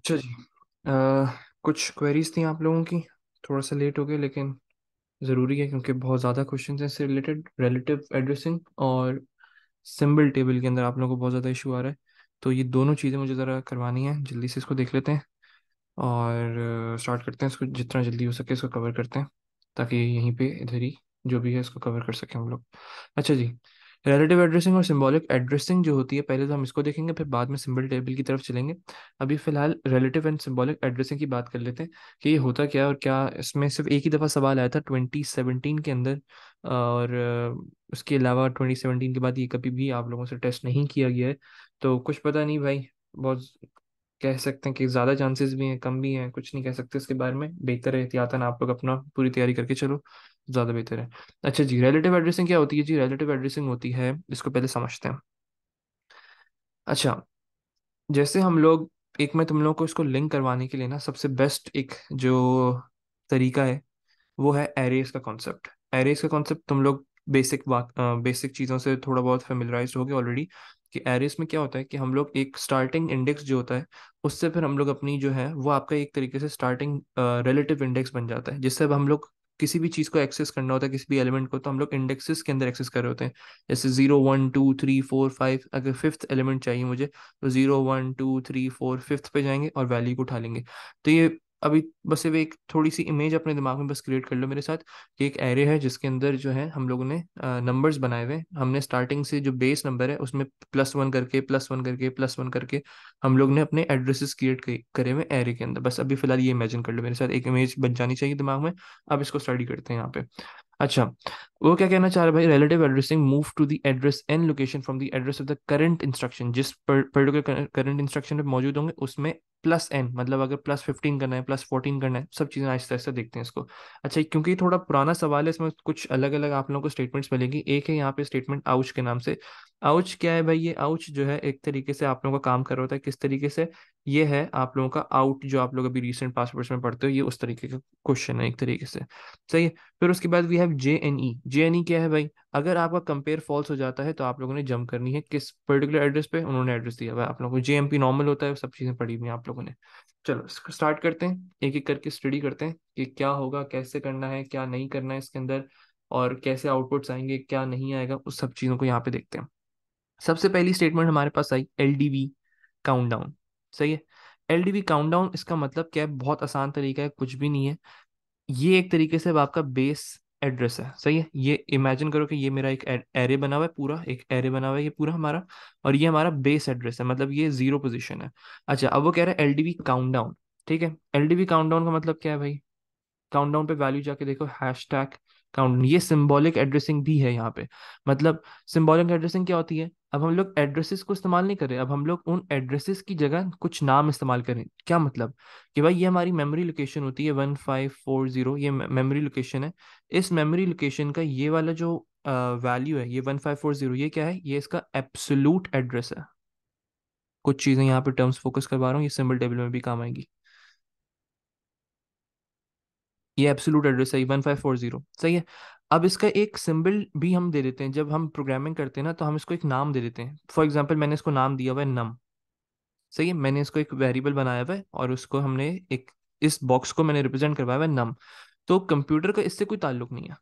अच्छा जी। अ, कुछ क्वेरीज थी आप लोगों की। थोड़ा सा लेट हो गए, लेकिन ज़रूरी है क्योंकि बहुत ज़्यादा क्वेश्चंस हैं इससे रिलेटेड। रिलेटिव एड्रेसिंग और सिंबल टेबल के अंदर आप लोगों को बहुत ज़्यादा इशू आ रहा है। तो ये दोनों चीज़ें मुझे ज़रा करवानी है, जल्दी से इसको देख लेते हैं और स्टार्ट करते हैं। इसको जितना जल्दी हो सके इसको कवर करते हैं, ताकि यहीं पे इधर ही जो भी है इसको कवर कर सकें हम लोग। अच्छा जी। रिलेटिव एड्रेसिंग और सिंबॉलिक एड्रेसिंग जो होती है, पहले तो हम इसको देखेंगे, फिर बाद में सिंबल टेबल की तरफ चलेंगे। अभी फिलहाल रिलेटिव एंड सिंबॉलिक एड्रेसिंग की बात कर लेते हैं कि ये होता क्या है और क्या इसमें सिर्फ एक ही दफ़ा सवाल आया था 2017 के अंदर। और उसके अलावा 2017 के बाद ये कभी भी आप लोगों से टेस्ट नहीं किया गया है। तो कुछ पता नहीं भाई, बहुत कह सकते हैं कि ज़्यादा चांसेस भी हैं, कम भी हैं, कुछ नहीं कह सकते इसके बारे में। बेहतर है एहतियातन आप लोग अपना पूरी तैयारी करके चलो, ज़्यादा बेहतर है। अच्छा जी, रिलेटिव एड्रेसिंग क्या होती है जी? रिलेटिव एड्रेसिंग होती है, इसको पहले समझते हैं। अच्छा, जैसे हम लोग, एक मैं तुम लोग को इसको लिंक करवाने के लिए ना, सबसे बेस्ट एक जो तरीका है वो है एरेस का कॉन्सेप्ट। एरेस का कॉन्सेप्ट तुम लोग बेसिक चीज़ों से थोड़ा बहुत फेमिलराइज हो गए ऑलरेडी। कि एरेस में क्या होता है कि हम लोग एक स्टार्टिंग इंडेक्स जो होता है, उससे फिर हम लोग अपनी जो है वो आपका एक तरीके से स्टार्टिंग रिलेटिव इंडेक्स बन जाता है, जिससे अब हम लोग किसी भी चीज़ को एक्सेस करना होता है, किसी भी एलिमेंट को, तो हम लोग इंडेक्सेस के अंदर एक्सेस कर रहे होते हैं। जैसे 0 1 2 3 4 5, अगर फिफ्थ एलिमेंट चाहिए मुझे, तो 0 1 2 3 4 फिफ्थ पे जाएंगे और वैल्यू को उठा लेंगे। तो ये अभी बस सिर्फ एक थोड़ी सी इमेज अपने दिमाग में बस क्रिएट कर लो मेरे साथ, कि एक एरे है जिसके अंदर जो है हम लोगों ने नंबर्स बनाए हुए हैं। हमने स्टार्टिंग से जो बेस नंबर है उसमें +1 करके +1 करके +1 करके हम लोग ने अपने एड्रेसेस क्रिएट करे हुए एरे के अंदर। बस अभी फिलहाल ये इमेजिन कर लो मेरे साथ, एक इमेज बन जानी चाहिए दिमाग में। अब इसको स्टडी करते हैं यहाँ पे। अच्छा, वो क्या कहना चाह रहा है भाई? Relative addressing move to the address an location from the address of the current instruction. जिस पर्टिकुलर करंट इंस्ट्रक्शन में मौजूद होंगे उसमें +n, मतलब अगर +15 करना है, +14 करना है, सब चीज़ें आहिस्ता आहिस्ता देखते हैं इसको। अच्छा, क्योंकि ये थोड़ा पुराना सवाल है, इसमें कुछ अलग अलग आप लोगों को स्टेटमेंट्स मिलेंगी। एक है यहाँ पे स्टेटमेंट आउच के नाम से। आउच क्या है भाई? ये आउच जो है एक तरीके से आप लोगों का काम कर रहा होता है, किस तरीके से? ये है आप लोगों का आउट, जो आप लोग अभी रिसेंट पासवर्ड्स में पढ़ते हो, ये उस तरीके का क्वेश्चन है एक तरीके से। सही है। फिर उसके बाद वी हैव JNE। JNE क्या है भाई? अगर आपका कंपेयर फॉल्स हो जाता है तो आप लोगों ने जंप करनी है किस पर्टिकुलर एड्रेस पे, उन्होंने एड्रेस दिया हुआ है आप लोगों को। JMP नॉर्मल होता है, सब चीज़ें पढ़ी हुई हैं आप लोगों ने। चलो स्टार्ट करते हैं, एक एक करके स्टडी करते हैं कि क्या होगा, कैसे करना है, क्या नहीं करना है इसके अंदर, और कैसे आउटपुट्स आएंगे, क्या नहीं आएगा, उस सब चीज़ों को यहाँ पे देखते हैं। सबसे पहली स्टेटमेंट हमारे पास आई LDV काउंटडाउन। सही है। LDV काउंटडाउन, इसका मतलब क्या है? बहुत आसान तरीका है, कुछ भी नहीं है। ये एक तरीके से अब आपका बेस एड्रेस है। सही है। ये इमेजिन करो कि ये मेरा एक एरे बना हुआ है, पूरा एक एरे बना हुआ है ये पूरा हमारा, और ये हमारा बेस एड्रेस है, मतलब ये 0 पोजीशन है। अच्छा, अब वो कह रहा है LDV काउंटडाउन। ठीक है। LDV काउंटडाउन का मतलब क्या है भाई? काउंटडाउन पे वैल्यू जाके देखो, #काउंट। ये सिंबॉलिक एड्रेसिंग भी है यहाँ पे। मतलब सिंबॉलिक एड्रेसिंग क्या होती है? अब हम लोग एड्रेसेस को इस्तेमाल नहीं कर रहे, अब हम लोग उन एड्रेसेस की जगह कुछ नाम इस्तेमाल करें। क्या मतलब? कि भाई ये हमारी मेमोरी लोकेशन होती है 1540, ये मेमोरी लोकेशन है। इस मेमोरी लोकेशन का ये वाला जो वैल्यू है, ये 1540, ये क्या है? ये इसका एब्सोल्यूट एड्रेस है। कुछ चीज़ें यहाँ पे टर्म्स फोकस करवा रहा हूँ, ये सिंबल टेबल में भी काम आएंगी। ये एब्सोल्यूट एड्रेस है, 1540। सही है। अब इसका एक सिंबल भी हम दे देते हैं, जब हम प्रोग्रामिंग करते हैं ना तो हम इसको एक नाम दे देते हैं। फॉर एग्जांपल मैंने इसको नाम दिया हुआ है नम। सही है। मैंने इसको एक वेरिएबल बनाया हुआ है और उसको हमने एक, इस बॉक्स को मैंने रिप्रेजेंट करवाया हुआ है नम। तो कंप्यूटर का इससे कोई ताल्लुक नहीं है।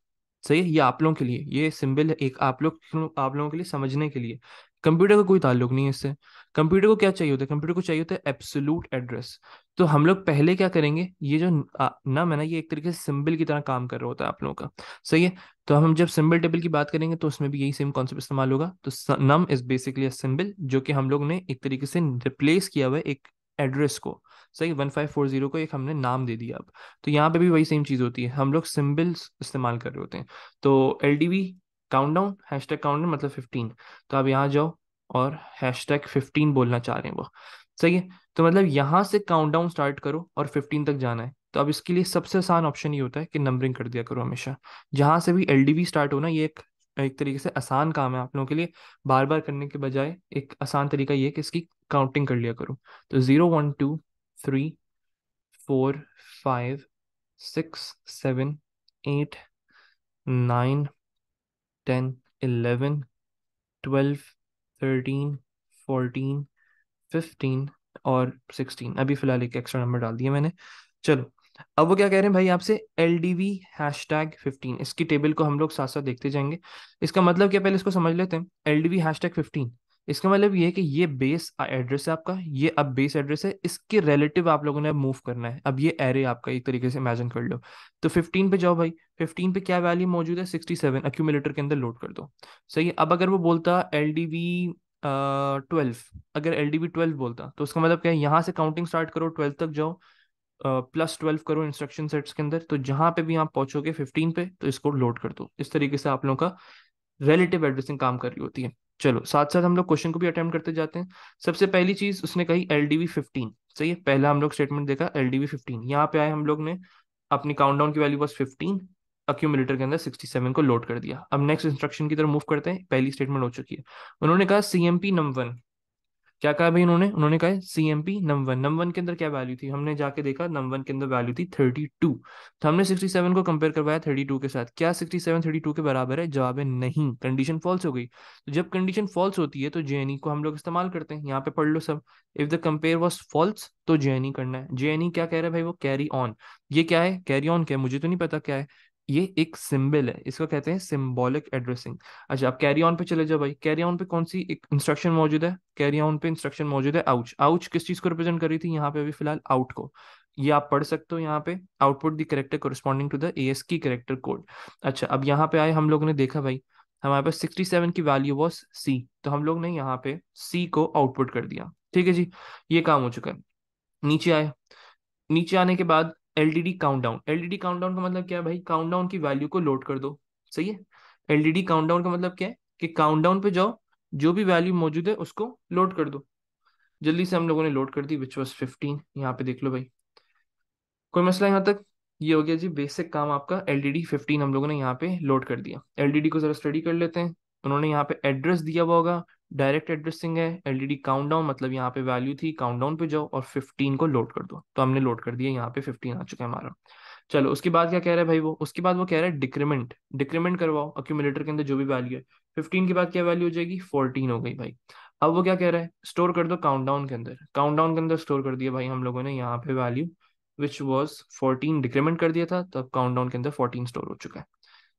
सही है। ये आप लोगों के लिए ये सिंबल है, एक आप लोगों के लिए समझने के लिए। कंप्यूटर का कोई ताल्लुक नहीं है इससे। कंप्यूटर को क्या चाहिए होता है? कंप्यूटर को चाहिए होता है एब्सोल्यूट एड्रेस। तो हम लोग पहले क्या करेंगे, ये जो नम है ना, ये एक तरीके से सिंबल की तरह काम कर रहा होता है आप लोगों का। सही है। तो हम जब सिंबल टेबल की बात करेंगे तो उसमें भी यही सेम कॉन्सेप्ट इस्तेमाल होगा। तो num is basically a symbol, जो कि हम लोग ने एक तरीके से रिप्लेस किया हुआ है एक एड्रेस को। सही, 1540 को एक हमने नाम दे दिया अब। तो यहाँ पे भी वही सेम चीज़ होती है, हम लोग सिंबल्स इस्तेमाल कर रहे होते हैं। तो LDV काउंटडाउन, #काउंटडाउन मतलब 15। तो आप यहाँ जाओ और #15 बोलना चाह रहे हैं वो। सही है। तो मतलब यहाँ से काउंटडाउन स्टार्ट करो और 15 तक जाना है, तो अब इसके लिए सबसे आसान ऑप्शन ये होता है कि नंबरिंग कर दिया करो हमेशा। जहां से भी LDV स्टार्ट होना, ये एक एक तरीके से आसान काम है आप लोगों के लिए। बार बार करने के बजाय एक आसान तरीका ये है कि इसकी काउंटिंग कर लिया करो। तो 0 1 2 3 4 5 6 7 8 9 10 11 12 13 14 15 और 16, अभी फिलहाल एक एक्स्ट्रा नंबर डाल दिया मैंने। चलो, अब वो क्या कह रहे हैं भाई आपसे, LDV#15, इसकी टेबल को हम लोग साथ साथ देखते जाएंगे। इसका मतलब क्या, पहले इसको समझ लेते हैं। LDV#15, इसका मतलब ये है कि ये बेस एड्रेस है आपका, ये अब बेस एड्रेस है, इसके रिलेटिव आप लोगों ने अब मूव करना है। अब ये एरे आपका एक तरीके से इमेजिन कर लो। तो 15 पे जाओ भाई, 15 पे क्या वैल्यू मौजूद है, 67, अक्यूमुलेटर के अंदर लोड कर दो। सही है। अब अगर वो बोलता LDV 12, अगर LDV 12 बोलता तो उसका मतलब क्या है, यहाँ से काउंटिंग स्टार्ट करो, 12 तक जाओ, +12 करो इंस्ट्रक्शन सेट्स के अंदर, तो जहां पे भी आप पहुंचोगे 15 पे, तो इसको लोड कर दो। इस तरीके से आप लोगों का रिलेटिव एड्रेसिंग काम कर रही होती है। चलो, साथ साथ हम लोग क्वेश्चन को भी अटेम्प्ट करते जाते हैं। सबसे पहली चीज उसने कही LDV 15। सही है, पहला हम लोग स्टेटमेंट देखा LDV 15, यहाँ पे आए हम लोग ने, अपनी काउंटडाउन की वैल्यू बस 15, अक्यूमुलेटर के अंदर 67 को लोड कर दिया। अब नेक्स्ट इंस्ट्रक्शन की तरफ मूव करते हैं। पहली स्टेटमेंट हो चुकी है। उन्होंने कहा CMP num1। क्या कहा भाई उन्होंने कहा CMP num1 के अंदर क्या वैल्यू थी, हमने जाके देखा num1 के अंदर वैल्यू थी 32। तो हमने 67 को कंपेयर करवाया 32 के साथ, क्या 67 32 के बराबर है, जवाब है नहीं, कंडीशन फॉल्स हो गई। तो जब कंडीशन फॉल्स होती है तो JNE को हम लोग इस्तेमाल करते हैं। यहाँ पे पढ़ लो सब। If the compare was false तो JNE करना है। JNE क्या कह रहा है भाई, वो कैरी ऑन। ये क्या है, कैरी ऑन क्या है मुझे तो नहीं पता क्या है। ये एक सिंबल है, इसको कहते हैं सिंबॉलिक एड्रेसिंग। अच्छा, अब कैरी ऑन पे चले जाओ भाई। कैरी ऑन पे कौन सी एक इंस्ट्रक्शन मौजूद है, कैरी ऑन पे इंस्ट्रक्शन मौजूद है आउच। आउच किस चीज को रिप्रेजेंट कर रही थी यहाँ पे, अभी फिलहाल आउट को। ये आप पढ़ सकते हो यहाँ पे, output the character corresponding to the ASCII character code. अच्छा, अब यहाँ पे आए हम लोगों ने देखा भाई, हमारे पास 67 की वैल्यू वॉज C, तो हम लोग ने यहाँ पे C को आउटपुट कर दिया। ठीक है जी, ये काम हो चुका है। नीचे आए, नीचे आने के बाद LDD काउंटडाउन। LDD काउंटडाउन का मतलब क्या है भाई, काउंटडाउन की वैल्यू को लोड कर दो। सही है। LDD काउंटडाउन का मतलब क्या है कि काउंटडाउन पे जाओ, जो भी वैल्यू मौजूद है उसको लोड कर दो। जल्दी से हम लोगों ने लोड कर दी, विच वॉज 15। यहाँ पे देख लो भाई, कोई मसला यहाँ तक। ये हो गया जी बेसिक काम आपका। LDD 15 हम लोगों ने यहाँ पे लोड कर दिया। LDD को जरा स्टडी कर लेते हैं। उन्होंने यहाँ पे एड्रेस दिया हुआ होगा, डायरेक्ट एड्रेसिंग है। LDD काउंटडाउन मतलब यहाँ पे वैल्यू थी, काउंटडाउन पे जाओ और 15 को लोड कर दो। तो हमने लोड कर दिया, यहाँ पे 15 आ चुका है हमारा। चलो, उसके बाद क्या कह रहा है भाई वो, उसके बाद वो कह रहा है डिक्रीमेंट। डिक्रीमेंट करवाओ अक्यूमुलेटर के अंदर जो भी वैल्यू है। 15 के बाद क्या वैल्यू हो जाएगी, 14 हो गई भाई। अब वो क्या कह रहा है, स्टोर कर दो काउंटडाउन के अंदर। काउंटडाउन के अंदर स्टोर कर दिया भाई हम लोगों ने यहाँ पे वैल्यू, विच वॉज 14, डिक्रीमेंट कर दिया था, तब काउंटडाउन के अंदर 14 स्टोर हो चुका है।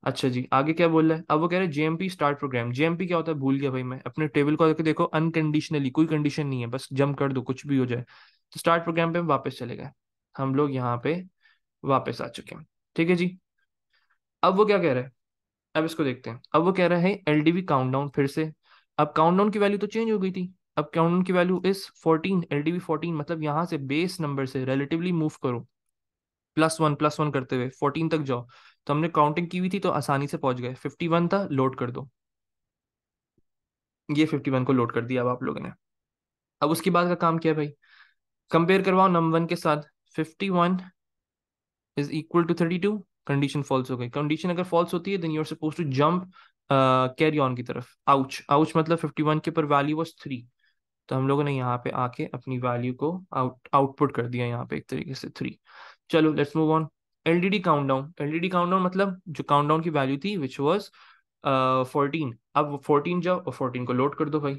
अच्छा जी, आगे क्या बोल रहा है, अब वो कह रहे हैं JMP स्टार्ट प्रोग्राम। JMP क्या होता है भूल गया भाई मैं, अपने टेबल को आके देखो, अनकंडीशनली, कोई कंडीशन नहीं है, बस जंप कर दो कुछ भी हो जाए। तो स्टार्ट प्रोग्राम पे वापस चले गए हम लोग, यहाँ पे वापस आ चुके हैं। ठीक है जी, अब वो क्या कह रहा है, अब इसको देखते हैं। अब वो कह रहा है LDV काउंटडाउन फिर से। अब काउंटडाउन की वैल्यू तो चेंज हो गई थी, अब काउंटडाउन की वैल्यू इस 14, LDV 14 मतलब यहाँ से बेस नंबर से रिलेटिवली मूव करो, +1 करते हुए 14 तक जाओ। तो हमने काउंटिंग की हुई थी तो आसानी से पहुंच गए, 51 था, लोड कर दो। ये 51 को लोड कर दिया अब आप लोगों ने। अब उसके बाद का काम क्या है भाई, कंपेयर करवाओ num1 के साथ। 51 = 32, कंडीशन फॉल्स हो गई। कंडीशन अगर फॉल्स होती है then you are suppose to jump carry on की तरफ। आउच, आउच मतलब 51 के ऊपर वैल्यू वॉज 3, तो हम लोगों ने यहाँ पे आके अपनी वैल्यू को आउटपुट कर दिया यहाँ पे एक तरीके से 3। चलो let's move on. LDD countdown मतलब जो काउंटडाउन की वैल्यू थी विच वॉज 14। अब 14 जाओ और 14 को लोड कर दो भाई।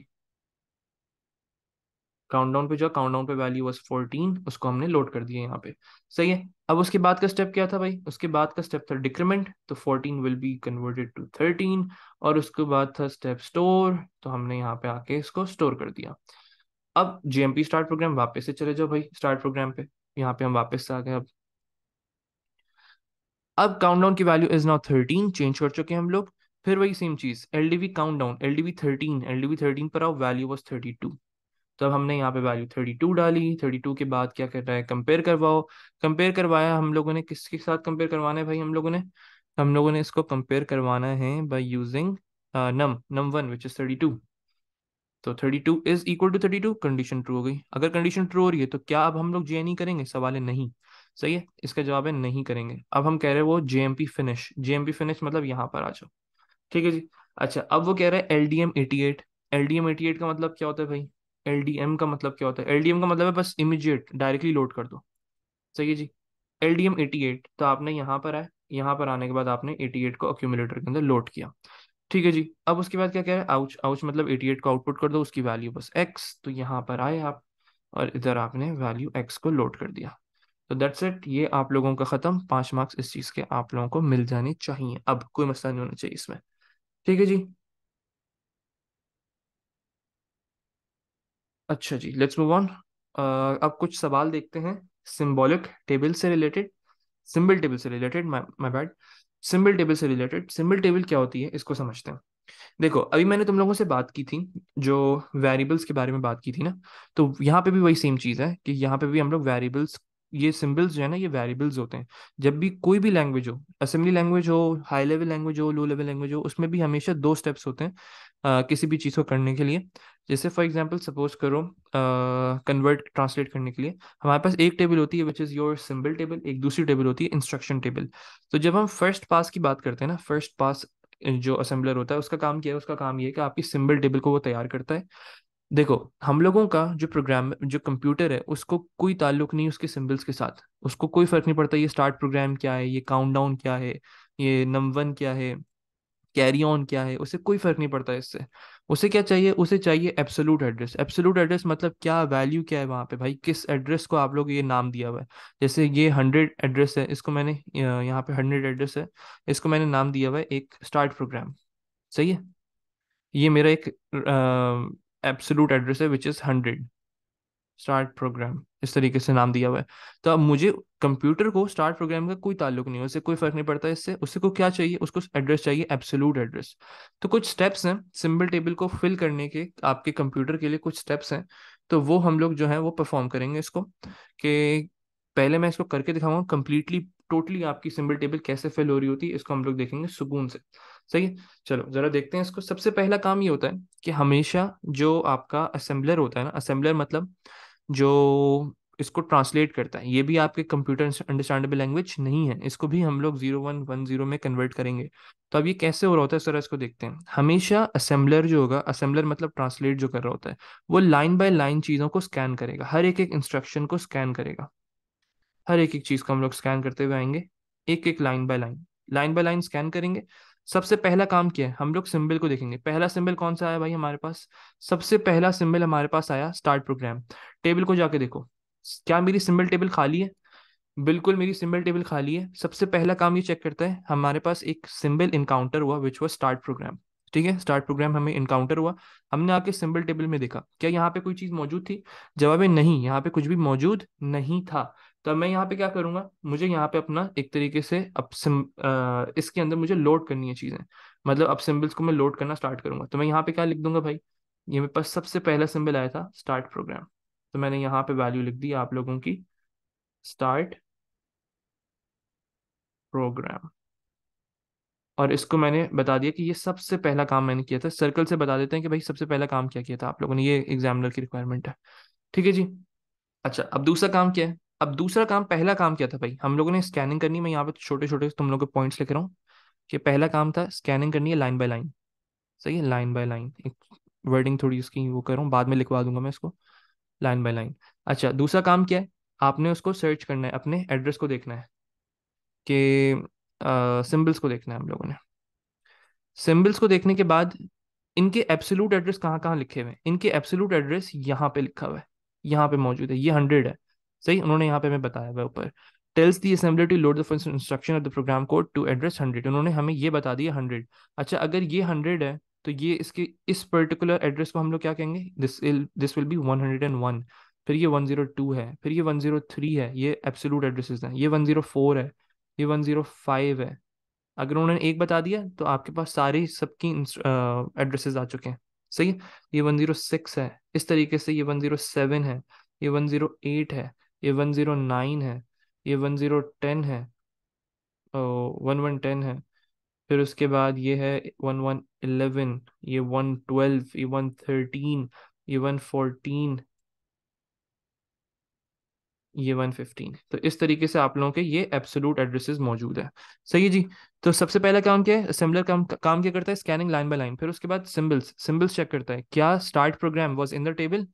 काउंटडाउन पे जाओ, काउंटडाउन पे वैल्यू वाज 14, उसको हमने लोड कर दिया यहाँ पे। सही है। अब उसके बाद का स्टेप क्या था भाई, उसके बाद का स्टेप था डिक्रीमेंट, तो 14 विल बी कन्वर्टेड टू 13। और उसके बाद था स्टेप स्टोर, तो हमने यहाँ पे आके इसको स्टोर कर दिया। अब JMP स्टार्ट प्रोग्राम, वापस से चले जाओ भाई स्टार्ट प्रोग्राम पे। यहाँ पे हम वापस से आ गए। अब काउंटडाउन की वैल्यू इज नाउ 13, चेंज कर चुके हैं हम लोग। फिर वही सेम चीज, LDV काउंटडाउन, LDV 13 पर आओ, वैल्यू वॉज 32। तब हमने यहाँ पे वैल्यू 32 डाली। 32 के बाद क्या कर रहा है, कंपेयर करवाओ। कंपेयर करवाया हम लोगों ने, किसके साथ कंपेयर करवाना है भाई हम लोगों ने इसको कंपेयर करवाना है by using num1 which is 32। तो 32 = 32, कंडीशन ट्रू हो गई। अगर कंडीशन ट्रू हो रही है तो क्या अब हम लोग JNE करेंगे, सवाल है नहीं। सही है, इसका जवाब है नहीं करेंगे। अब हम कह रहे हैं वो JMP फिनिश। JMP फिनिश मतलब यहाँ पर आ जाओ। ठीक है जी। अच्छा, अब वो कह रहा है LDM 88। LDM 88 का मतलब क्या होता है भाई, LDM का मतलब क्या होता है, LDM का मतलब है बस इमीडिएट, डायरेक्टली लोड कर दो। सही है जी। LDM 88, तो आपने यहाँ पर आए, यहाँ पर आने के बाद आपने 88 को अक्यूमुलेटर के अंदर लोड किया। ठीक है जी। अब उसके बाद क्या कह रहा है, आउच, आउच मतलब 88 को आउटपुट कर दो, उसकी वैल्यू बस X, तो यहाँ पर आए आप और इधर आपने वैल्यू एक्स को लोड कर दिया। तो दैट्स इट, ये आप लोगों का खत्म। 5 मार्क्स इस चीज के आप लोगों को मिल जाने चाहिए, अब कोई मसला नहीं होना चाहिए इसमें। ठीक है जी। अच्छा जी, लेट्स मूव ऑन। अब कुछ सवाल देखते हैं सिंबॉलिक टेबल से रिलेटेड, सिंबल टेबल से related, my bad, symbol table से रिलेटेड। सिंबल टेबल क्या होती है इसको समझते हैं। देखो, अभी मैंने तुम लोगों से बात की थी, जो वेरिएबल्स के बारे में बात की थी ना, तो यहाँ पे भी वही सेम चीज़ है कि यहाँ पे भी हम लोग वेरिएबल्स, ये सिंबल्स जो है ना, ये वेरिएबल्स होते हैं। जब भी कोई भी लैंग्वेज हो, असेंबली लैंग्वेज हो, हाई लेवल लैंग्वेज हो, लो लेवल लैंग्वेज हो, उसमें भी हमेशा 2 स्टेप्स होते हैं किसी भी चीज़ को करने के लिए। जैसे फॉर एग्जांपल सपोज करो, कन्वर्ट ट्रांसलेट करने के लिए हमारे पास एक टेबल होती है which is your symbol table, एक दूसरी टेबल होती है इंस्ट्रक्शन टेबल। तो जब हम फर्स्ट पास की बात करते हैं ना, फर्स्ट पास जो असेंबलर होता है उसका काम क्या है, उसका काम ये है कि आपकी सिंबल टेबल को वो तैयार करता है। देखो, हम लोगों का जो प्रोग्राम, जो कंप्यूटर है, उसको कोई ताल्लुक नहीं उसके सिंबल्स के साथ। उसको कोई फर्क नहीं पड़ता ये स्टार्ट प्रोग्राम क्या है, ये काउंटडाउन क्या है, ये नम 1 क्या है, कैरी ऑन क्या है, उसे कोई फर्क नहीं पड़ता इससे। उसे क्या चाहिए, उसे चाहिए एब्सोलूट एड्रेस। एब्सोलूट एड्रेस मतलब क्या, वैल्यू क्या है वहाँ पे, भाई किस एड्रेस को आप लोग ये नाम दिया हुआ है। जैसे ये 100 एड्रेस है, इसको मैंने यहाँ पे 100 एड्रेस है, इसको मैंने नाम दिया हुआ है एक स्टार्ट प्रोग्राम। सही है, ये मेरा एक एब्सोलूट एड्रेस है विच इज़ 100, स्टार्ट प्रोग्राम, इस तरीके से नाम दिया हुआ है। तो अब मुझे कंप्यूटर को स्टार्ट प्रोग्राम का कोई ताल्लुक नहीं है, उससे कोई फर्क नहीं पड़ता इससे। उससे को क्या चाहिए, उसको एड्रेस चाहिए एब्सोलूट एड्रेस। तो कुछ स्टेप्स हैं सिंबल टेबल को फिल करने के, आपके कंप्यूटर के लिए कुछ स्टेप्स हैं। तो वो हम लोग जो है वो परफॉर्म करेंगे इसको, कि पहले मैं इसको करके दिखाऊंगा कंप्लीटली, टोटली आपकी सिंबल टेबल कैसे फिल हो रही होती है, इसको हम लोग देखेंगे सुकून से। सही है, चलो जरा देखते हैं इसको। सबसे पहला काम ये होता है कि हमेशा जो आपका असेंबलर होता है ना, असेंबलर मतलब जो इसको ट्रांसलेट करता है, ये भी आपके कंप्यूटर अंडरस्टैंडेबल लैंग्वेज नहीं है, इसको भी हम लोग 0110 में कन्वर्ट करेंगे। तो अब ये कैसे हो रहा होता है सर, इसको देखते हैं। हमेशा असेंबलर जो होगा, असेंबलर मतलब ट्रांसलेट जो कर रहा होता है, वो लाइन बाय लाइन चीज़ों को स्कैन करेगा, हर एक एक इंस्ट्रक्शन को स्कैन करेगा। हर एक एक चीज़ को हम लोग स्कैन करते हुए आएंगे, एक एक line by line, line by line scan करेंगे। सबसे पहला काम क्या है, हम लोग सिंबल को देखेंगे। पहला सिंबल कौन सा आया भाई हमारे पास, सबसे पहला सिंबल हमारे पास आया स्टार्ट प्रोग्राम। टेबल को जाके देखो, क्या मेरी सिंबल टेबल खाली है? बिल्कुल मेरी सिंबल टेबल खाली है। सबसे पहला काम ये चेक करता है, हमारे पास एक सिंबल इनकाउंटर हुआ विच वॉज स्टार्ट प्रोग्राम। ठीक है, स्टार्ट प्रोग्राम हमें इनकाउंटर हुआ, हमने आके सिंबल टेबल में देखा क्या यहाँ पे कोई चीज़ मौजूद थी। जवाब है नहीं, यहाँ पे कुछ भी मौजूद नहीं था। तो अब मैं यहाँ पे क्या करूंगा, मुझे यहाँ पे अपना एक तरीके से अब इसके अंदर मुझे लोड करनी है चीज़ें, मतलब अब सिंबल्स को मैं लोड करना स्टार्ट करूंगा। तो मैं यहाँ पे क्या लिख दूंगा भाई, ये मेरे पास सबसे पहला सिंबल आया था स्टार्ट प्रोग्राम, तो मैंने यहाँ पे वैल्यू लिख दी आप लोगों की, स्टार्ट प्रोग्राम। और इसको मैंने बता दिया कि ये सबसे पहला काम मैंने किया था। सर्कल से बता देते हैं कि भाई सबसे पहला काम क्या किया था आप लोगों ने, ये एग्जामिनर की रिक्वायरमेंट है। ठीक है जी। अच्छा, अब दूसरा काम क्या है, अब दूसरा काम, पहला काम क्या था भाई, हम लोगों ने स्कैनिंग करनी। मैं यहाँ पे छोटे छोटे तुम लोगों के पॉइंट्स लिख रहा हूँ कि पहला काम था स्कैनिंग करनी है लाइन बाय लाइन। सही है, लाइन बाय लाइन, एक वर्डिंग थोड़ी इसकी वो कर रहा हूँ, बाद में लिखवा दूंगा मैं इसको, लाइन बाय लाइन। अच्छा, दूसरा काम क्या है, आपने उसको सर्च करना है, अपने एड्रेस को देखना है, कि सिंबल्स को देखना है हम लोगों ने। सिंबल्स को देखने के बाद इनके एब्सोल्यूट एड्रेस कहाँ कहाँ लिखे हुए हैं, इनके एब्सोल्यूट एड्रेस यहाँ पे लिखा हुआ है, यहाँ पे मौजूद है, ये 100 है। सही, उन्होंने यहाँ पे हमें बताया हुआ है ऊपर, tells the assembly to load the first instruction of the program code to address 100, उन्होंने हमें ये बता दिया 100। अच्छा, अगर ये 100 है तो ये इसके इस पर्टिकुलर एड्रेस को हम लोग क्या कहेंगे, दिस विल बी 101। फिर ये 102 है, फिर ये 103 है, ये एब्सोल्यूट एड्रेसेस हैं, ये 104 है, ये 105 है। अगर उन्होंने एक बता दिया तो आपके पास सारी सबकी एड्रेसेस आ चुके हैं। सही है, ये 106 है, इस तरीके से ये 107 है, ये 108 है, ये 109 है, ये 1010 है, 1110 है। फिर उसके बाद ये है 1111, ये 112, ये 113, ये 114, ये 115। तो इस तरीके से आप लोगों के ये एब्सोलूट एड्रेसेस मौजूद है। सही है जी। तो सबसे पहला काम क्या है, असेंबलर काम क्या करता है, स्कैनिंग लाइन बाय लाइन। फिर उसके बाद सिंबल्स, सिंबल्स चेक करता है क्या start program was in the table.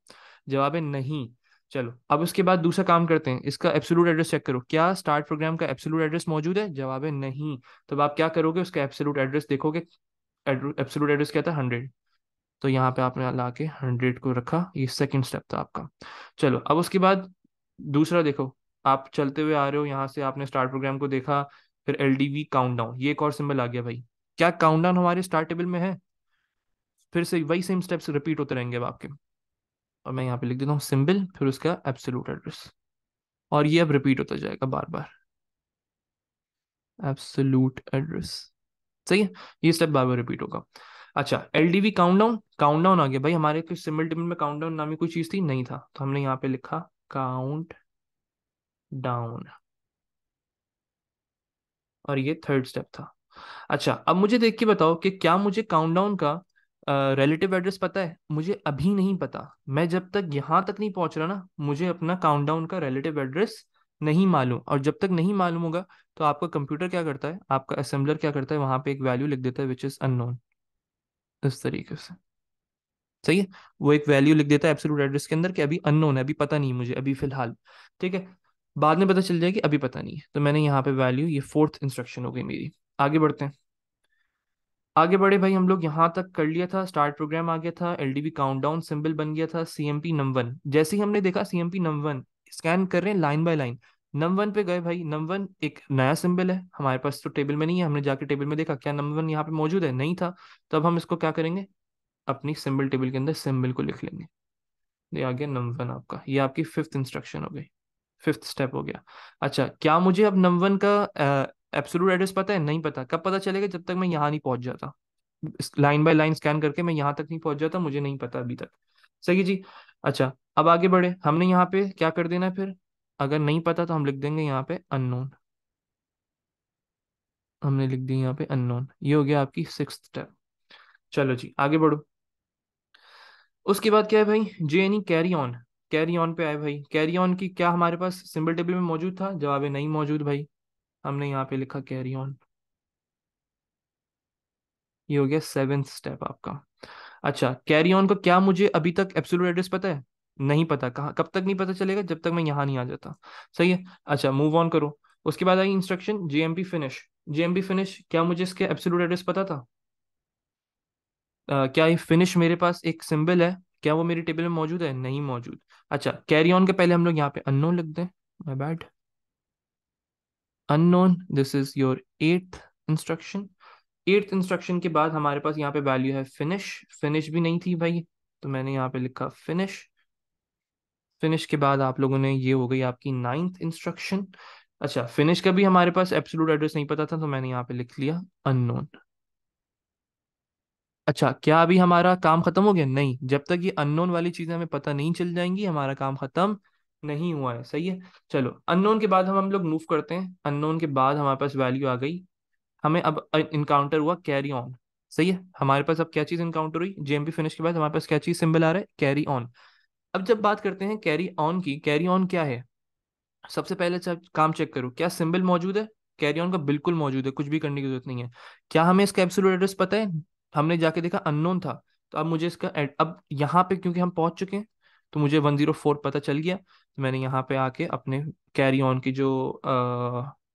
जवाब है नहीं। चलो, अब उसके बाद दूसरा काम करते हैं, इसका एब्सोलूट एड्रेस चेक करो, क्या स्टार्ट प्रोग्राम का एब्सोलूट एड्रेस मौजूद है। जवाब है नहीं। तो अब आप क्या करोगे, उसका एब्सोलूट एड्रेस देखोगे, एब्सोलूट एड्रेस क्या था, 100। तो यहाँ पे आपने ला के 100 को रखा, ये सेकंड स्टेप था आपका। चलो अब उसके बाद दूसरा देखो, आप चलते हुए आ रहे हो यहाँ से, आपने स्टार्ट प्रोग्राम को देखा, फिर LDV काउंटडाउन, ये एक और सिंबल आ गया भाई। क्या काउंटडाउन हमारे स्टार्ट टेबल में है? फिर से वही सेम स्टेप्स रिपीट होते रहेंगे अब आपके। और मैं यहाँ पे लिख देता हूँ सिंबल, फिर उसका एब्सोल्यूट एड्रेस, और ये अब रिपीट होता जाएगा बार बार, एब्सोल्यूट एड्रेस। सही है, ये स्टेप बार बार रिपीट होगा। अच्छा, LDV काउंटडाउन, काउंटडाउन आ गया भाई, हमारे कुछ सिंबल टेबल में काउंटडाउन नामी कोई चीज थी नहीं था, तो हमने यहाँ पे लिखा काउंट डाउन, और ये थर्ड स्टेप था। अच्छा, अब मुझे देख के बताओ कि क्या मुझे काउंटडाउन का रिलेटिव एड्रेस पता है? मुझे अभी नहीं पता, मैं जब तक यहाँ तक नहीं पहुंच रहा ना, मुझे अपना काउंटडाउन का रिलेटिव एड्रेस नहीं मालूम। और जब तक नहीं मालूम होगा तो आपका कंप्यूटर क्या करता है, आपका असेंबलर क्या करता है, वहां पे एक वैल्यू लिख देता है विच इज अननोन, इस तरीके से। सही है, वो एक वैल्यू लिख देता है एब्सोल्यूट एड्रेस के अंदर कि अभी अननोन है, अभी पता नहीं मुझे, अभी फिलहाल। ठीक है, बाद में पता चल जाएगी, अभी पता नहीं है। तो मैंने यहाँ पे वैल्यू, ये फोर्थ इंस्ट्रक्शन हो गई मेरी। आगे बढ़ते हैं। आगे बढ़े भाई, हम लोग यहाँ तक कर लिया था, स्टार्ट प्रोग्राम आ गया था, LDV काउंटडाउन सिंबल बन गया था, CMP num1। जैसे ही हमने देखा CMP num1 स्कैन कर रहे हैं लाइन बाय लाइन, num1 पे गए भाई। num1 एक नया सिंबल है हमारे पास, तो टेबल में नहीं है, हमने जाके टेबल में देखा क्या num1 यहाँ पे मौजूद है, नहीं था। तो अब हम इसको क्या करेंगे, अपनी सिंबल टेबल के अंदर सिंबल को लिख लेंगे। ये आ गया num1 आपका, ये आपकी फिफ्थ इंस्ट्रक्शन हो गई, फिफ्थ स्टेप हो गया। अच्छा, क्या मुझे अब num1 का एब्सोल्यूट एड्रेस पता है? नहीं पता। कब पता चलेगा? जब तक मैं यहाँ नहीं पहुंच जाता, लाइन बाय लाइन स्कैन करके मैं यहाँ तक नहीं पहुंच जाता, मुझे नहीं पता अभी तक। सही है जी। अच्छा, अब आगे बढ़े, हमने यहाँ पे क्या कर देना है फिर, अगर नहीं पता तो हम लिख देंगे यहाँ पे अननोन, हमने लिख दी यहाँ पे अननोन। ये हो गया आपकी सिक्स्थ स्टेप। चलो जी आगे बढ़ो। उसके बाद क्या है भाई, JNE carry on, carry on पे आए भाई। कैरी ऑन की क्या हमारे पास सिंबल टेबल में मौजूद था? जवाब है नहीं मौजूद भाई, हमने यहाँ पे लिखा कैरी ऑन। ये हो गया सेवेंथ स्टेप आपका। अच्छा, कैरी ऑन को क्या मुझे अभी तक एब्सोल्यूट एड्रेस पता है? नहीं पता। कहाँ, कब तक नहीं पता चलेगा? जब तक मैं यहाँ नहीं आ जाता। सही है। अच्छा, मूव ऑन करो। उसके बाद I instruction JMP finish. JMP finish, क्या मुझे इसके एब्सोल्यूट एड्रेस पता था? क्या ये फिनिश मेरे पास एक सिंबल है, क्या वो मेरी टेबल में मौजूद है? नहीं मौजूद। अच्छा, कैरी ऑन के पहले हम लोग यहाँ पे अननोन लिख दें, my bad, unknown. This is your eighth instruction. Eighth instruction के बाद हमारे पास यहाँ पे वैल्यू है फिनिश, फिनिश भी नहीं थी भाई, तो मैंने यहाँ पे लिखा फिनिश। फिनिश के बाद आप लोगों ने, ये हो गई आपकी नाइन्थ इंस्ट्रक्शन। अच्छा, फिनिश का भी हमारे पास एब्सोल्यूट एड्रेस नहीं पता था, तो मैंने यहाँ पे लिख लिया अननोन। अच्छा, क्या अभी हमारा काम खत्म हो गया? नहीं, जब तक ये अननोन वाली चीजें हमें पता नहीं चल जाएंगी, हमारा काम खत्म नहीं हुआ है। सही है। चलो, अननोन के बाद हम लोग मूव करते हैं। अननोन के बाद हमारे पास वैल्यू आ गई, हमें अब इनकाउंटर हुआ कैरी ऑन। सही है, हमारे पास अब क्या चीज इनकाउंटर हुई, JMP फिनिश के बाद हमारे पास क्या चीज सिंबल आ रहा है, कैरी ऑन। अब जब बात करते हैं कैरी ऑन की, कैरी ऑन क्या है, सबसे पहले काम चेक करो, क्या सिंबल मौजूद है? कैरी ऑन का बिल्कुल मौजूद है, कुछ भी करने की जरूरत नहीं है। क्या हमें इसका एब्सोल्यूट एड्रेस पता है? हमने जाके देखा अननोन था, तो अब मुझे इसका अब यहाँ पे क्योंकि हम पहुंच चुके हैं, तो मुझे 104 पता चल गया, तो मैंने यहाँ पे आके अपने कैरी ऑन की जो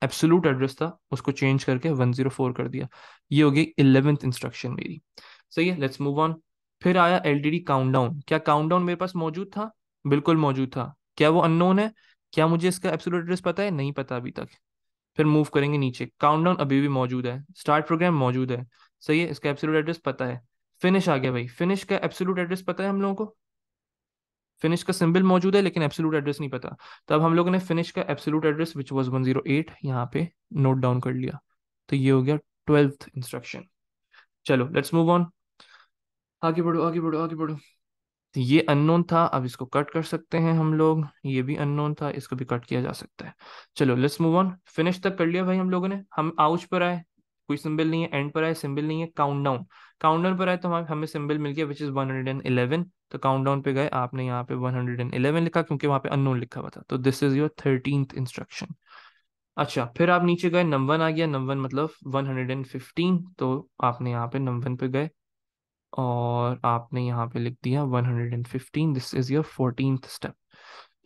एब्सोल्यूट एड्रेस था उसको चेंज करके 104 कर दिया। ये हो गई 11th इंस्ट्रक्शन मेरी। सही है, लेट्स मूव ऑन। फिर आया LDD काउंटडाउन। क्या काउंटडाउन मेरे पास मौजूद था? बिल्कुल मौजूद था। क्या वो अननोन है? क्या मुझे इसका एब्सोल्यूट एड्रेस पता है? नहीं पता अभी तक। फिर मूव करेंगे नीचे, काउंटडाउन अभी भी मौजूद है, स्टार्ट प्रोग्राम मौजूद है। सही है, इसका एब्सोल्यूट एड्रेस पता है। फिनिश आ गया भाई, फिनिश का एब्सोल्यूट एड्रेस पता है हम लोगों को, फिनिश का सिंबल मौजूद है लेकिन एब्सोल्यूट एड्रेस नहीं पता। तो अब हम लोगों ने फिनिश का एब्सोल्यूट एड्रेस विच वाज 108 यहाँ पे नोट डाउन कर लिया। तो ये हो गया 12th इंस्ट्रक्शन। चलो लेट्स मूव ऑन, आगे बढ़ो आगे बढ़ो आगे बढ़ो। तो ये अननोन था, अब इसको कट कर सकते हैं हम लोग, ये भी अननोन था, इसको भी कट किया जा सकता है। चलो लेट्स मूव ऑन, फिनिश तक कर लिया भाई हम लोगों ने। हम आउच पर आए, कोई सिंबल नहीं है, एंड पर आए, सिंबल नहीं है, काउंटडाउन, काउंटडाउन पर आए तो हमें हमें सिंबल मिल गया विच इज 111। तो काउंटडाउन पे गए, आपने यहाँ पे 111 लिखा क्योंकि वहां पे अननोन लिखा हुआ था, तो this is your 13th instruction. अच्छा, फिर आप नीचे गए, नंबर आ गया, नंबर मतलब 115, तो आपने यहाँ पे नंबर पे गए और आपने यहाँ पे लिख दिया 115, this is your 14th step.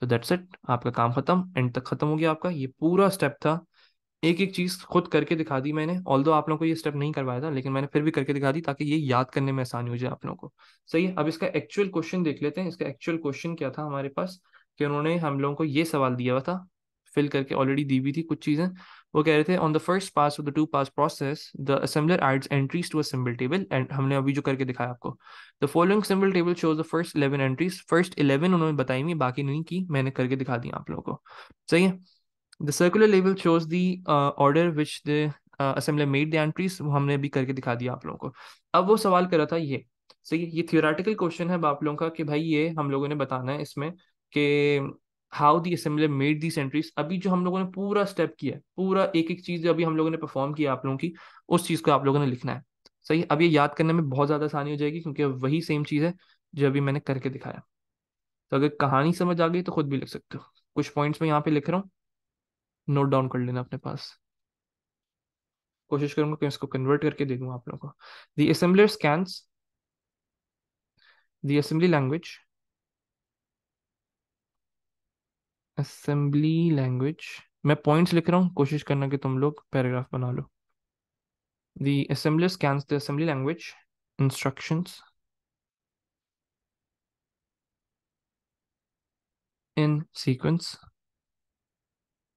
तो दैट्स इट, आपका काम खत्म, एंड तक खत्म हो गया आपका, ये पूरा स्टेप था एक एक चीज खुद करके दिखा दी मैंने, ऑल्दो आप लोगों को ये स्टेप नहीं करवाया था, लेकिन मैंने फिर भी करके दिखा दी ताकि ये याद करने में आसानी हो जाए आप लोगों को। सही है, अब इसका एक्चुअल क्वेश्चन देख लेते हैं। इसका एक्चुअल क्वेश्चन क्या था हमारे पास, कि उन्होंने हम लोगों को ये सवाल दिया हुआ था, फिल करके ऑलरेडी दी हुई थी कुछ चीजें। वो कह रहे थे on the first pass of the two pass process the assembler adds entries to a symbol table, and हमने अभी जो करके दिखाया आपको, the following symbol table shows the first 11 entries. First 11 उन्होंने बताई हुई, बाकी नहीं की, मैंने करके दिखा दी आप लोगों को। सही है। The circular label shows the order which the assembler made the entries, वो हमने अभी करके दिखा दिया आप लोगों को। अब वो सवाल करा था ये, सही है, ये थियोरेटिकल क्वेश्चन है अब आप लोगों का, कि भाई ये हम लोगों ने बताना है इसमें कि how the assembler made the entries. अभी जो हम लोगों ने पूरा स्टेप किया है, पूरा एक एक चीज जो अभी हम लोगों ने परफॉर्म किया आप लोगों की, उस चीज को आप लोगों ने लिखना है। सही है? अब ये याद करने में बहुत ज्यादा आसानी हो जाएगी, क्योंकि अब वही सेम चीज है जो अभी मैंने करके दिखाया। तो अगर कहानी समझ आ गई तो खुद भी लिख सकते हो। कुछ पॉइंट्स में यहाँ पे लिख रहा हूँ, नोट डाउन कर लेना अपने पास। कोशिश करूंगा कि इसको कन्वर्ट करके दे दूं आप लोगों को। The assembler scans the assembly language, assembly language, मैं पॉइंट्स लिख रहा हूँ, कोशिश करना कि तुम लोग पैराग्राफ बना लो। The assembler scans the assembly language instructions in sequence,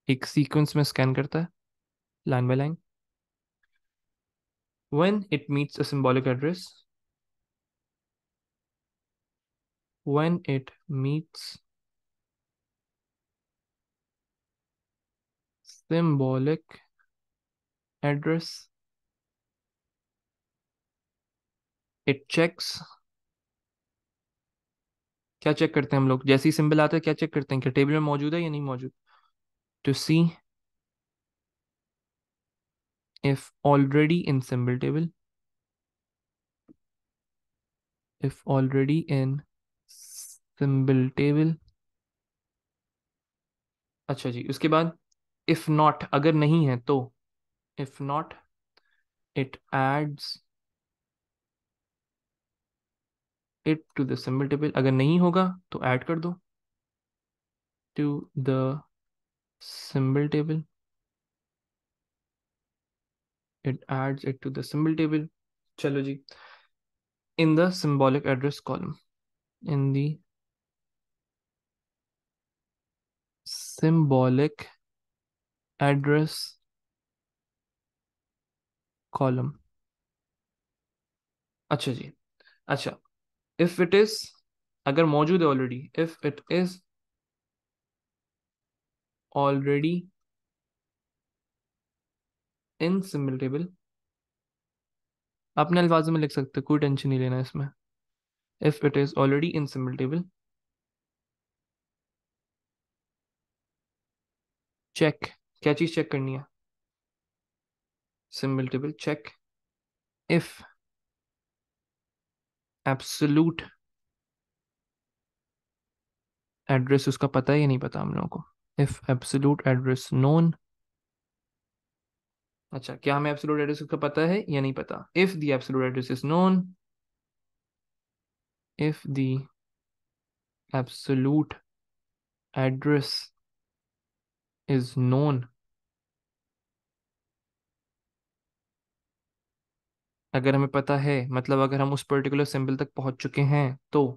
एक सीक्वेंस में स्कैन करता है line by line. When it meets a symbolic address, when it meets symbolic address, it checks, क्या चेक करते हैं हम लोग, जैसे ही सिंबल आता है क्या चेक करते हैं, कि टेबल में मौजूद है या नहीं मौजूद, to see if already in symbol table, if already in symbol table। अच्छा जी, उसके बाद if not, अगर नहीं है तो, if not it adds it to the symbol table, अगर नहीं होगा तो ऐड कर दो to the symbol table, it adds it to the symbol table। चलो जी, in the symbolic address column, in the symbolic address column। अच्छा जी, अच्छा, if it is, अगर मौजूद है already, if it is already in symbol table, अपने अल्फाजों में लिख सकते हो, कोई टेंशन नहीं लेना इसमें। if it is already in symbol table, check, क्या चीज चेक करनी है, symbol table check if absolute address उसका पता है या नहीं पता हम लोगों को, if absolute address known। अच्छा, क्या हमें एब्सोल्यूट एड्रेस उसका पता है या नहीं पता, if the absolute address is known, if the absolute address is known, अगर हमें पता है मतलब अगर हम उस पर्टिकुलर सिंबल तक पहुंच चुके हैं तो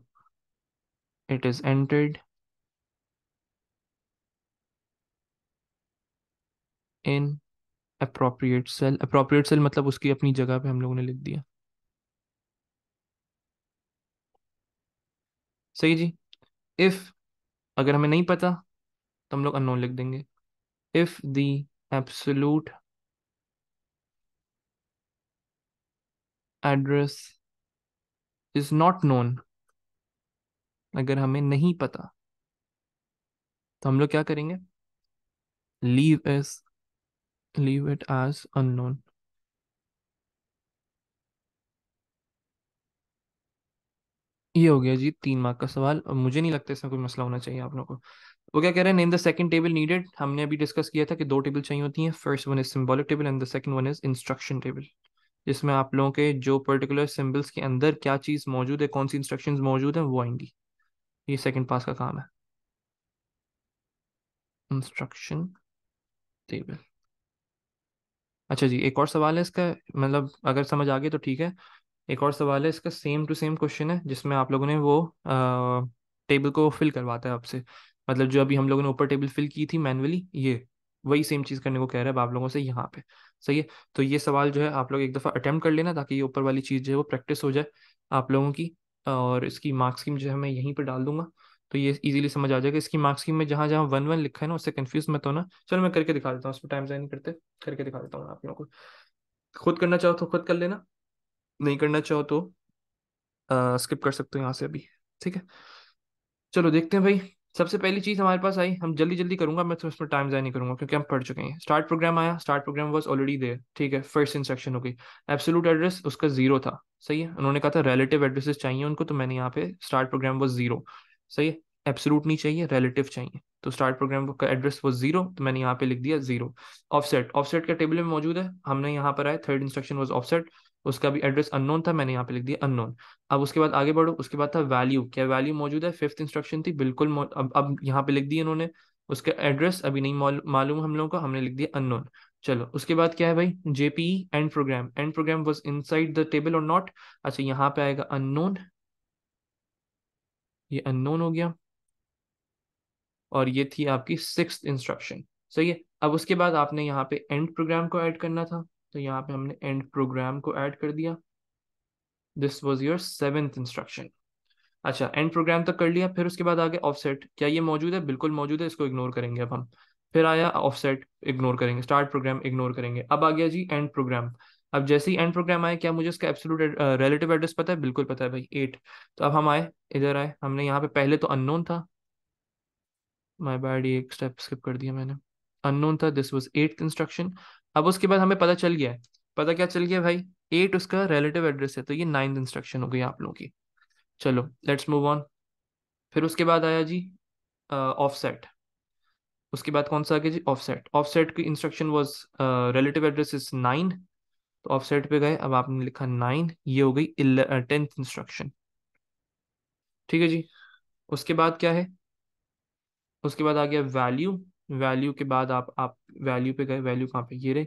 it is entered in appropriate cell। appropriate cell मतलब उसकी अपनी जगह पे हम लोगों ने लिख दिया। सही जी। if, अगर हमें नहीं पता तो हम लोग अननोन लिख देंगे। if the absolute address is not known, अगर हमें नहीं पता तो हम लोग क्या करेंगे, leave as leave it as unknown। ये हो गया जी 3 मार्क का सवाल, और मुझे नहीं लगता इसमें कोई मसला होना चाहिए आप लोगों को। वो क्या कह रहे हैं, name the second table needed. हमने अभी डिस्कस किया था कि 2 टेबल चाहिए होती हैं, first one is symbolic table and the second one is instruction table, जिसमें आप लोगों के जो पर्टिकुलर सिंबल्स के अंदर क्या चीज़ मौजूद है, कौन सी इंस्ट्रक्शंस मौजूद हैं वो आएंगी। ये सेकंड पास का काम है, इंस्ट्रक्शन टेबल। अच्छा जी, एक और सवाल है इसका, मतलब अगर समझ आ गई तो ठीक है। एक और सवाल है इसका, सेम टू सेम क्वेश्चन है, जिसमें आप लोगों ने वो टेबल को फिल करवाता है आपसे। मतलब जो अभी हम लोगों ने ऊपर टेबल फिल की थी मैनुअली, ये वही सेम चीज़ करने को कह रहा है अब आप लोगों से यहाँ पे। सही है। तो ये सवाल जो है आप लोग एक दफ़ा अटेम्प्ट कर लेना, ताकि ये ऊपर वाली चीज़ जो है वो प्रैक्टिस हो जाए आप लोगों की। और इसकी मार्क्स स्कीम जो है मैं यहीं पर डाल दूंगा, तो ये इजीली समझ आ जाएगा। इसकी मार्क्स स्कीम में जहाँ जहाँ 1-1 लिखा है ना, उससे कंफ्यूज मत होना। चलो मैं करके दिखा देता हूँ, उस पर टाइम ज़ाया नहीं करते, करके दिखा देता हूँ आप लोगों को। खुद करना चाहो तो खुद कर लेना, नहीं करना चाहो तो स्किप कर सकते हो यहाँ से अभी। ठीक है, चलो देखते हैं भाई। सबसे पहली चीज हमारे पास आई, हम जल्दी जल्दी करूंगा मैं, तो उसमें टाइम ज़ाया नहीं करूंगा क्योंकि हम पढ़ चुके हैं। स्टार्ट प्रोग्राम आया, start program was already there, ठीक है, फर्स्ट इंस्ट्रक्शन हो गई। एब्सोल्यूट एड्रेस उसका जीरो था, सही है। उन्होंने कहा था रिलेटिव एड्रेसेस चाहिए उनको, तो मैंने यहाँ पे स्टार्ट प्रोग्राम वाज जीरो, सही है। एब्सोल्यूट नहीं चाहिए, रिलेटिव चाहिए, तो स्टार्ट प्रोग्राम का एड्रेस वाज जीरो, तो मैंने यहाँ पे लिख दिया जीरो। ऑफसेट, ऑफसेट का टेबल में मौजूद है, हमने यहाँ पर आया थर्ड इंस्ट्रक्शन वाज ऑफसेट, उसका भी एड्रेस अननोन था, मैंने यहाँ पे लिख दिया अननोन। अब उसके बाद आगे बढ़ो, उसके बाद था वैल्यू, क्या वैल्यू मौजूद है, फिफ्थ इंस्ट्रक्शन थी बिल्कुल अब यहाँ पे लिख दिया इन्होंने। उसका एड्रेस अभी नहीं मालूम हम लोगों को, हमने लिख दिया अननोन। चलो उसके बाद क्या है भाई, JPE end program, end program was inside the table और नॉट। अच्छा यहाँ पे आएगा अननोन, ये अननोन हो गया, और ये थी आपकी सिक्स्थ इंस्ट्रक्शन, सही है। अब उसके बाद आपने यहाँ पे एंड प्रोग्राम को ऐड करना था, तो यहाँ पे हमने एंड प्रोग्राम को ऐड कर दिया। This was your seventh instruction. अच्छा एंड प्रोग्राम तक कर लिया, फिर उसके बाद आगे ऑफसेट, क्या ये मौजूद है, बिल्कुल मौजूद है, इसको इग्नोर करेंगे अब हम। फिर आया ऑफसेट, इग्नोर करेंगे। स्टार्ट प्रोग्राम इग्नोर करेंगे। अब आ गया जी एंड प्रोग्राम। अब जैसे ही एंड प्रोग्राम आया, क्या मुझे इसका एब्सोल्यूट रिलेटिव एड्रेस पता है, बिल्कुल पता है भाई, 8। तो अब हम आए, इधर आए, हमने यहाँ पे पहले तो अननोन था, माय बैड, ये एक स्टेप स्किप कर दिया मैंने। अननोन था, दिस वाज एट्थ इंस्ट्रक्शन। अब उसके बाद हमें पता चल गया है, पता क्या चल गया भाई, 8 उसका रिलेटिव एड्रेस है, तो ये नाइन्थ इंस्ट्रक्शन हो गई आप लोगों की। चलो लेट्स मूव ऑन। फिर उसके बाद आया जी ऑफसेट। उसके बाद कौन सा आ गया जी, ऑफसेट। ऑफसेट की instruction was relative address is 9, तो ऑफसेट पे गए, अब आपने लिखा 9, ये हो गई 10th इंस्ट्रक्शन। ठीक है जी। उसके बाद क्या है, उसके बाद आ गया वैल्यू। वैल्यू के बाद आप वैल्यू पे गए, वैल्यू कहाँ पे, ये रहे।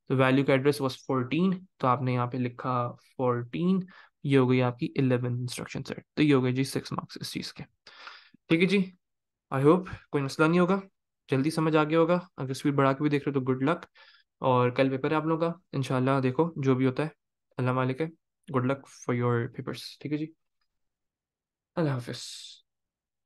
तो वैल्यू का एड्रेस वाज 14, तो आपने यहाँ पे लिखा 14, ये हो गई आपकी 11 इंस्ट्रक्शन सेट। तो ये हो गई जी 6 मार्क्स इस चीज़ के। ठीक है जी, आई होप कोई मसला नहीं होगा, जल्दी समझ आ गया होगा। अगर स्पीड बढ़ा के भी देख रहे हो तो गुड लक। और कल पेपर है आप लोगों का, इंशाल्लाह देखो जो भी होता है, अल्लाह मालिक है। Good luck for your papers, ठीक है जी, अल्लाह हाफिज़।